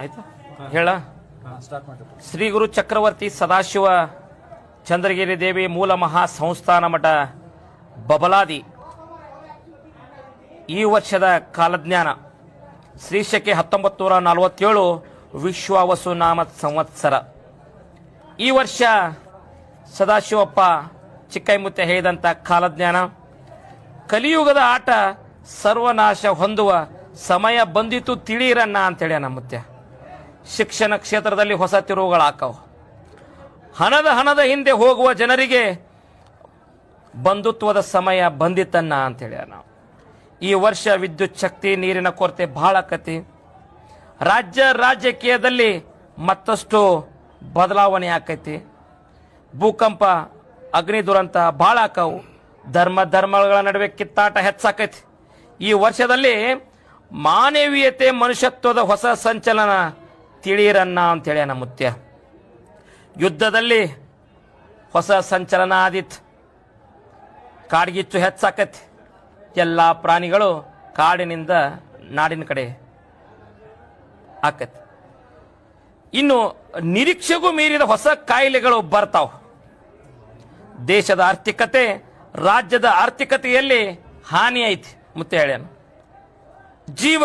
ಆಯ್ತಾ ಹೇಳ. ಶ್ರೀ ಗುರು ಚಕ್ರವರ್ತಿ ಸದಾಶಿವ ಚಂದ್ರಗಿರಿ ದೇವಿ ಮೂಲ ಮಹಾ ಸಂಸ್ಥಾನ ಮಠ ಬಬಲಾದಿ ಈ ವರ್ಷದ ಕಾಲಜ್ಞಾನ ಶ್ರೀಶಕೆ 1947 ವಿಶ್ವಾವಸು ನಾಮ ಸಂವತ್ಸರ. ಈ ವರ್ಷ ಸದಾಶಿವಪ್ಪ ಚಿಕ್ಕೈಮುತ್ಯ ಹೇಳಿದಂಥ ಕಾಲಜ್ಞಾನ ಕಲಿಯುಗದ ಆಟ ಸರ್ವನಾಶ ಹೊಂದುವ ಸಮಯ ಬಂದಿತು ತಿಳಿಯಿರನ್ನ ಅಂತೇಳಿ ಮುತ್ಯ. ಶಿಕ್ಷಣ ಕ್ಷೇತ್ರದಲ್ಲಿ ಹೊಸ ತಿರುವುಗಳಾಕವು. ಹಣದ ಹಿಂದೆ ಹೋಗುವ ಜನರಿಗೆ ಬಂಧುತ್ವದ ಸಮಯ ಬಂದಿತ್ತನ್ನ ಅಂತೇಳಿ ನಾವು. ಈ ವರ್ಷ ವಿದ್ಯುತ್ ಶಕ್ತಿ ನೀರಿನ ಕೊರತೆ ಬಹಳ ಆಕತಿ. ರಾಜಕೀಯದಲ್ಲಿ ಮತ್ತಷ್ಟು ಬದಲಾವಣೆ ಆಕೈತಿ. ಭೂಕಂಪ ಅಗ್ನಿ ದುರಂತ ಬಹಳ ಆಕವು. ಧರ್ಮಗಳ ನಡುವೆ ಕಿತ್ತಾಟ ಹೆಚ್ಚಾಕೈತಿ. ಈ ವರ್ಷದಲ್ಲಿ ಮಾನವೀಯತೆ ಮನುಷ್ಯತ್ವದ ಹೊಸ ಸಂಚಲನ ತಿಳಿಯಿರನ್ನ ಅಂತೇಳಿ ಮುತ್ಯ. ಯುದ್ಧದಲ್ಲಿ ಹೊಸ ಸಂಚಲನ ಆದಿತ್ತು. ಕಾಡ್ಗಿಚ್ಚು ಹೆಚ್ಚಾಕತಿ. ಎಲ್ಲ ಪ್ರಾಣಿಗಳು ಕಾಡಿನಿಂದ ನಾಡಿನ ಕಡೆ ಆಕತಿ. ಇನ್ನು ನಿರೀಕ್ಷೆಗೂ ಮೀರಿದ ಹೊಸ ಕಾಯಿಲೆಗಳು ಬರ್ತಾವ. ದೇಶದ ಆರ್ಥಿಕತೆ ರಾಜ್ಯದ ಆರ್ಥಿಕತೆಯಲ್ಲಿ ಹಾನಿ ಐತಿ ಮುತ್ತೆ ಹೇಳ್ಯಾನ. ಜೀವ